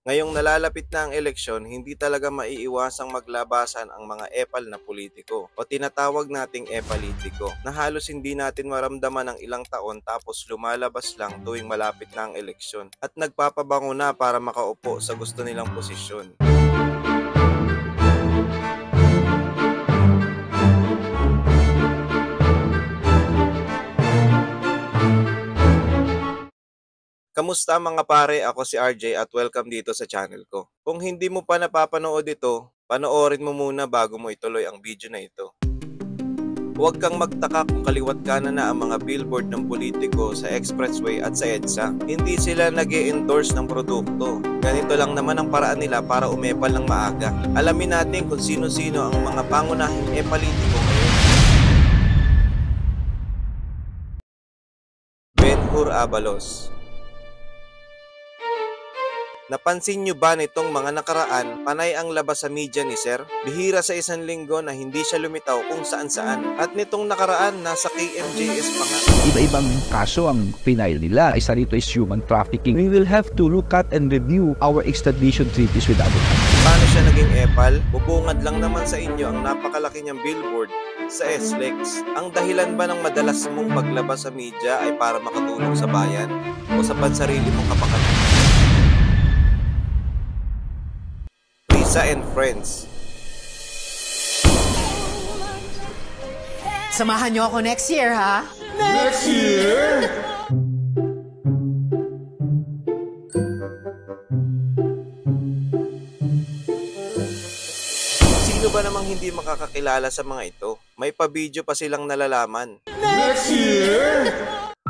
Ngayong nalalapit na ang eleksyon, hindi talaga maiiwasang maglabasan ang mga epal na politiko o tinatawag nating epalitiko na halos hindi natin maramdaman ng ilang taon tapos lumalabas lang tuwing malapit na ang eleksyon at nagpapabango na para makaupo sa gusto nilang posisyon. Kamusta mga pare? Ako si RJ at welcome dito sa channel ko. Kung hindi mo pa napapanood ito, panoorin mo muna bago mo ituloy ang video na ito. Huwag kang magtaka kung kaliwat kanan na ang mga billboard ng politiko sa expressway at sa EDSA. Hindi sila nag-e-endorse ng produkto. Ganito lang naman ang paraan nila para umepal ng maaga. Alamin natin kung sino-sino ang mga pangunahing epalitiko ngayon. Ben-Hur Abalos. Napansin nyo ba nitong mga nakaraan, panay ang labas sa media ni Sir? Bihira sa isang linggo na hindi siya lumitaw kung saan-saan. At nitong nakaraan, nasa KMJS pa nga. Iba-ibang kaso ang final nila. Isa rito is human trafficking. We will have to look at and review our extradition treaties with other countries. Paano siya naging epal? Bubungad lang naman sa inyo ang napakalaki niyang billboard sa SLEX. Ang dahilan ba ng madalas mong paglabas sa media ay para makatulong sa bayan o sa pansarili mong kapakanan? Risa and Friends. Samahan niyo ako next year, ha? Next year? Sino ba namang hindi makakakilala sa mga ito? May pa-video pa silang nalalaman. Next year?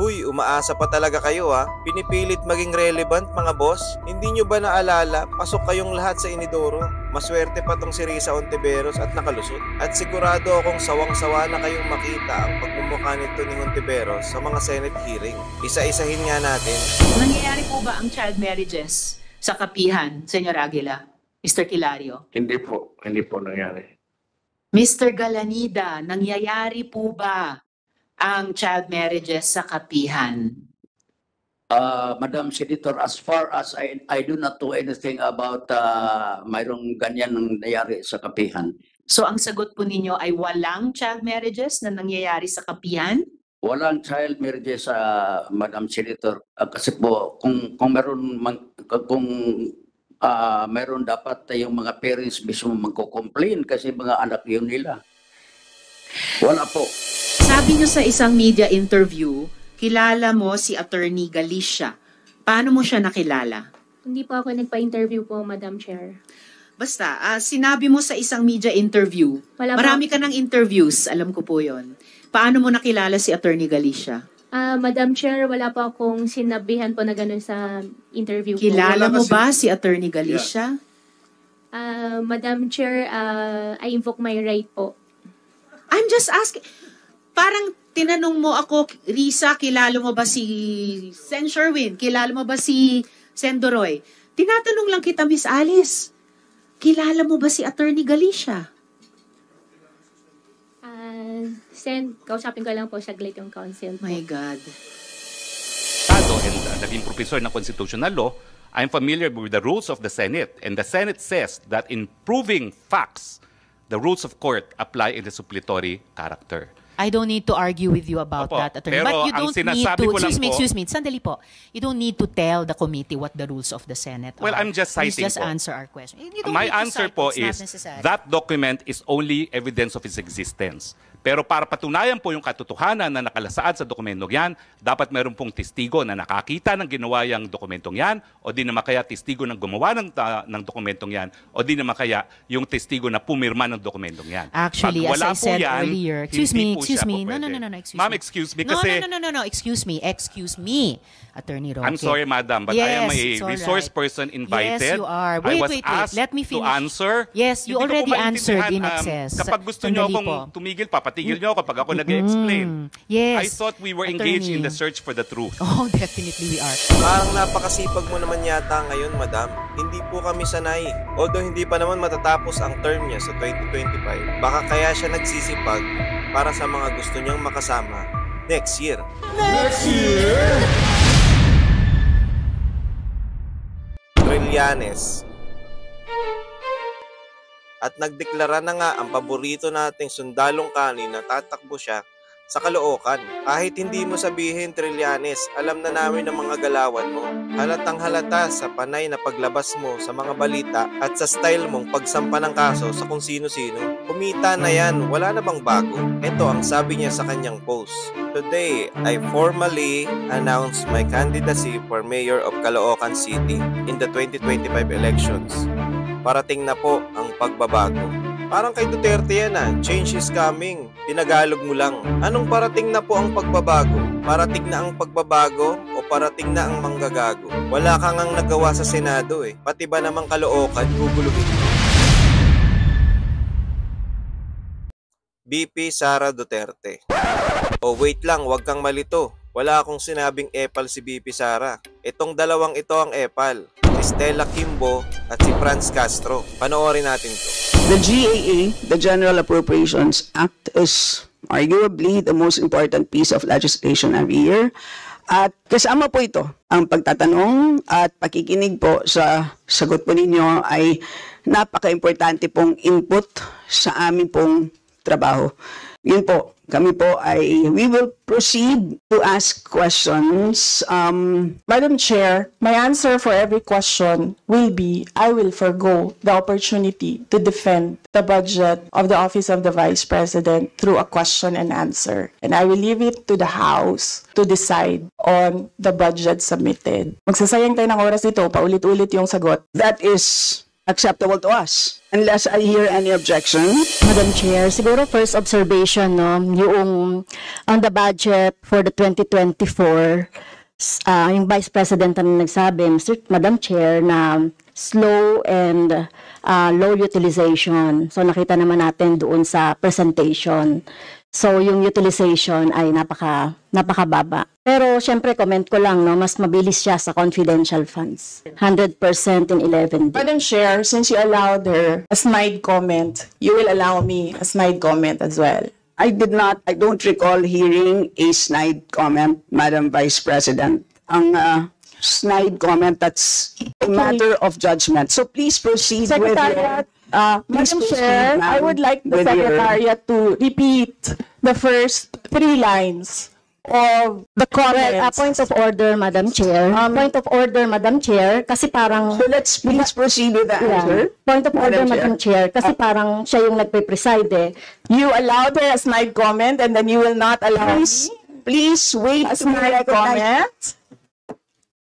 Uy, umaasa pa talaga kayo ha. Pinipilit maging relevant mga boss. Hindi nyo ba naalala, pasok kayong lahat sa Inidoro. Maswerte pa tong si Risa Hontiveros at nakalusot. At sigurado akong sawang-sawa na kayong makita ang pagmumukha nito ni Hontiveros sa mga Senate hearing. Isa-isahin nga natin. Nangyayari po ba ang child marriages sa kapihan, Senyor Aguila? Mr. Kilario? Hindi po nangyari. Mr. Galanida, nangyayari po ba ang child marriages sa kapihan? Madam Senator, as far as I do not know anything about mayroong ganyan nangyayari sa kapihan. So ang sagot po ninyo ay walang child marriages na nangyayari sa kapihan? Walang child marriages sa Madam Senator. Kasi po kung meron dapat yung mga parents mismo magko-complain kasi mga anak yun nila. Wala po. Sabi nyo sa isang media interview, kilala mo si Attorney Galicia. Paano mo siya nakilala? Hindi po ako nagpa-interview po, Madam Chair. Basta, sinabi mo sa isang media interview, marami ka ng interviews, alam ko po yon. Paano mo nakilala si Attorney Galicia? Madam Chair, wala po akong sinabihan po na gano'n sa interview po. Kilala mo ba si Attorney Galicia? Madam Chair, I invoke my right po. I'm just asking. Parang tinanong mo ako, Risa, kilala mo ba si Sen Sherwin? Kilala mo ba si Sen Doroy? Tinatanong lang kita, Miss Alice. Kilala mo ba si Attorney Galicia? Sen, kausapin ko lang po saglit yung counsel po. My God. And naging professor ng constitutional law, I'm familiar with the rules of the Senate. And the Senate says that in proving facts, the rules of court apply in the suppletory character. I don't need to argue with you about that, Attorney. Pero But you ang don't need sinasabi to, ko lang excuse me, sandali po. You don't need to tell the committee what the rules of the Senate are. Well, I'm just citing Please just po. answer our question. You don't My need to answer cite, po it's not is necessary. that document is only evidence of its existence. Pero para patunayan po yung katotohanan na nakalasaad sa dokumentong yan, dapat meron pong testigo na nakakita ng ginawa yung dokumentong yan, o di naman kaya testigo ng gumawa ng dokumentong yan, o di naman kaya yung testigo na pumirma ng dokumentong yan. Actually, Pag as wala I po said yan, earlier, hindi excuse me, po siya po no, pwede. excuse Ma'am, me. excuse me kasi... No, excuse me, Attorney Roque. I'm sorry, madam, but I am a resource person invited. Yes, you are. I was Wait. asked Let me finish. to answer. Yes, you Hindi ko already po answered in maintindihan, excess. Kapag gusto nyo Sandali akong po. tumigil, papatigil nyo ako kapag ako nag-explain. Yes. I thought we were engaged in the search for the truth. Oh, definitely we are. Parang napakasipag mo naman yata ngayon, madam. Hindi po kami sanay. Although hindi pa naman matatapos ang term niya sa 2025, baka kaya siya nagsisipag para sa mga gusto niyang makasama next year. Next year? Trillanes. At nagdeklara na nga ang paborito nating sundalong kanin na tatakbo siya sa Caloocan. Kahit hindi mo sabihin Trillanes, alam na namin ang mga galawan mo. Halatang halata sa panay na paglabas mo sa mga balita at sa style mong pagsampa ng kaso sa kung sino-sino. Kumita na yan, wala na bang bago? Ito ang sabi niya sa kanyang post. Today, I formally announce my candidacy for Mayor of Caloocan City in the 2025 elections. Parating na po ang pagbabago. Parang kay Duterte yan change is coming. Tinagalog mo lang. Anong parating na po ang pagbabago? Parating na ang pagbabago o parating na ang manggagago? Wala kang ang nagawa sa Senado Pati ba namang Caloocan, gugulugin mo? BP Sara Duterte. Oh wait lang, wag kang malito. Wala akong sinabing epal si BP Sara. Itong dalawang ito ang epal. Si Stella Kimbo at si Franz Castro. Panoorin natin to. The GAA, the General Appropriations Act, is arguably the most important piece of legislation every year. At kasama po ito, ang pagtatanong at pakikinig po sa sagot po ninyo ay napaka-importante pong input sa amin pong trabaho. Yun po, kami po we will proceed to ask questions. Madam Chair, my answer for every question will be, I will forgo the opportunity to defend the budget of the Office of the Vice President through a question and answer. And I will leave it to the House to decide on the budget submitted. Magsasayang tayo ng oras dito, paulit-ulit yung sagot. That is acceptable to us, unless I hear any objection. Madam Chair, siguro first observation, yung on the budget for the 2024, yung Vice President na nagsabi, Madam Chair, na slow and low utilization. So nakita naman natin doon sa presentation. So yung utilization ay napakababa. Pero syempre comment ko lang, mas mabilis siya sa confidential funds. 100% in 11 days. Madam Chair, since you allowed her a snide comment, you will allow me a snide comment as well. I don't recall hearing a snide comment, Madam Vice President. Ang snide comment, that's a matter of judgment. So please proceed with your... Madam Chair, I would like the Secretariat to repeat the first 3 lines of the comments. Point of order, Madam Chair. Point of order, Madam Chair, kasi parang... So let's please proceed with the answer. Point of order, Madam Chair, kasi parang siya yung nagpe-preside You allowed her a snide comment and then you will not allow me? Please wait A snide comment?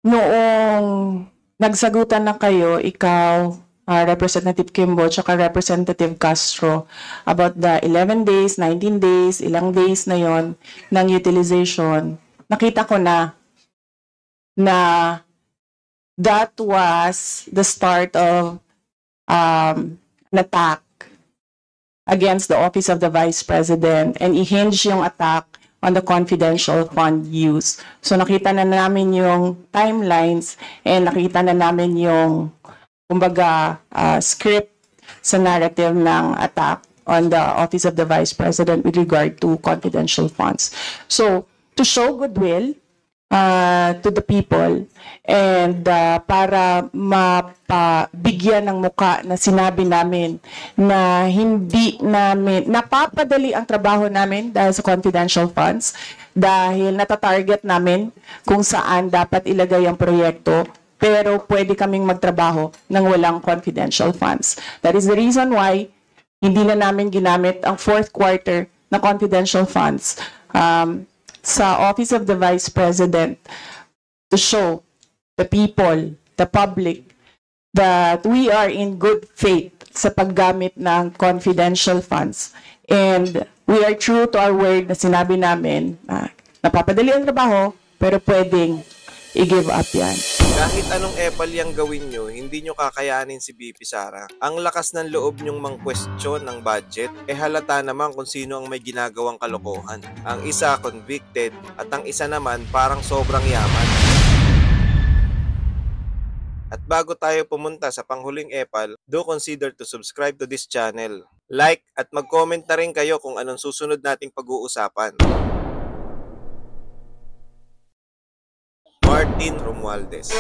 Noong nagsagutan na kayo, ikaw, Representative Kimbo, tsaka Representative Castro, about the 11 days, 19 days, ilang days na yon ng utilization, nakita ko na that was the start of an attack against the Office of the Vice President, and i-hinge yung attack on the confidential fund use. So nakita na namin yung timelines and nakita na namin yung script sa narrative ng attack on the Office of the Vice President with regard to confidential funds. So, to show goodwill to the people and para mapabigyan ng muka na sinabi namin na hindi namin, napapadali ang trabaho namin dahil sa confidential funds, dahil natatarget namin kung saan dapat ilagay ang proyekto, pero pwede kaming magtrabaho ng walang confidential funds. That is the reason why hindi na namin ginamit ang 4th quarter na confidential funds sa Office of the Vice President to show the people, the public, that we are in good faith sa paggamit ng confidential funds. And we are true to our word na sinabi namin na napapadali ang trabaho, pero pwedeng i-give up yan. Kahit anong epal yang gawin nyo, hindi nyo kakayanin si BP Sara. Ang lakas ng loob nyong mang-question ng budget, halata naman kung sino ang may ginagawang kalokohan. Ang isa convicted at ang isa naman parang sobrang yaman. At bago tayo pumunta sa panghuling epal, do consider to subscribe to this channel. Like at mag-comment na rin kayo kung anong susunod nating pag-uusapan. Martin Romualdez.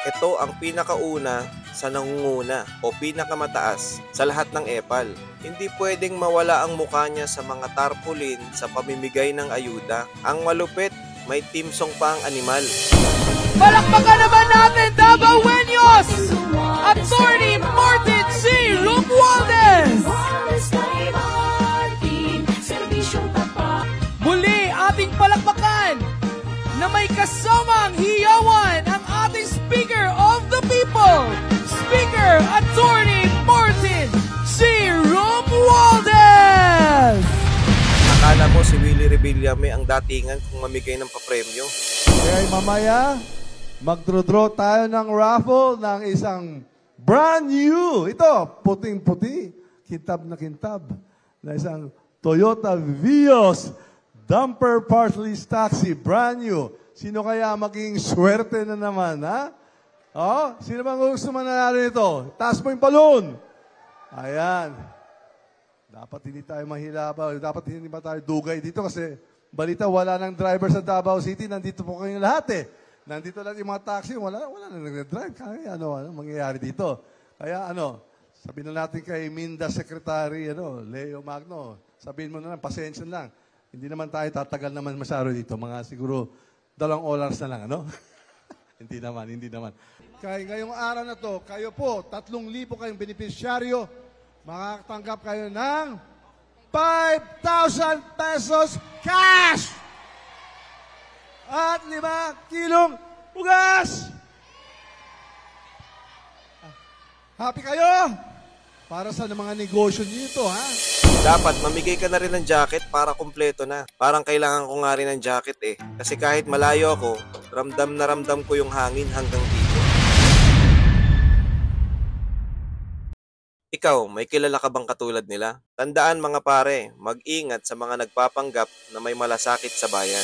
Ito ang pinakauna sa nangunguna o pinakamataas sa lahat ng epal. Hindi pwedeng mawala ang mukha niya sa mga tarpaulin sa pamimigay ng ayuda. Ang malupit, may team song pa ang animal. Palakpakan naman natin Davao Wenyos! Attorney Martin C. Romualdez! Muli ating palakpakan na may kasamang hiyawan ang ating Speaker of the People, Speaker Attorney Martin C. Romualdez! Akala mo si Willie Rebillame ang datingan kung mamigay ng papremyo. Kaya mamaya, magdraw tayo ng raffle ng isang brand new, ito, puting-puti, kintab na isang Toyota Vios Dumper Partless Taxi, brand new. Sino kaya maging swerte na naman, ha? Oh, sino bang gusto manalo nito? Taas mo yung balon. Ayan. Dapat hindi tayo mahilaba. Dapat hindi pa tayo dugay dito kasi balita wala nang driver sa Davao City. Nandito po kayong lahat eh. Nandito lang yung mga taxi. Wala nang nag-drive. Kaya ano mangyayari dito? Kaya sabihin na natin kay Minda Secretary, Leo Magno, sabihin mo na lang, pasensya lang. Hindi naman tayo tatagal naman masyado dito. Mga siguro 2 oras na lang, Hindi naman. Kaya ngayong araw na to, kayo po, 3,000 kayong benepisyaryo, makakatanggap kayo ng 5,000 pesos cash! At 5 kilong ugas! Happy kayo? Para sa mga negosyo nito, ha? Dapat mamigay ka na rin ng jacket para kumpleto na. Parang kailangan ko nga rin ng jacket eh. Kasi kahit malayo ako, ramdam na ramdam ko yung hangin hanggang dito. Ikaw, may kilala ka bang katulad nila? Tandaan mga pare, mag-ingat sa mga nagpapanggap na may malasakit sa bayan.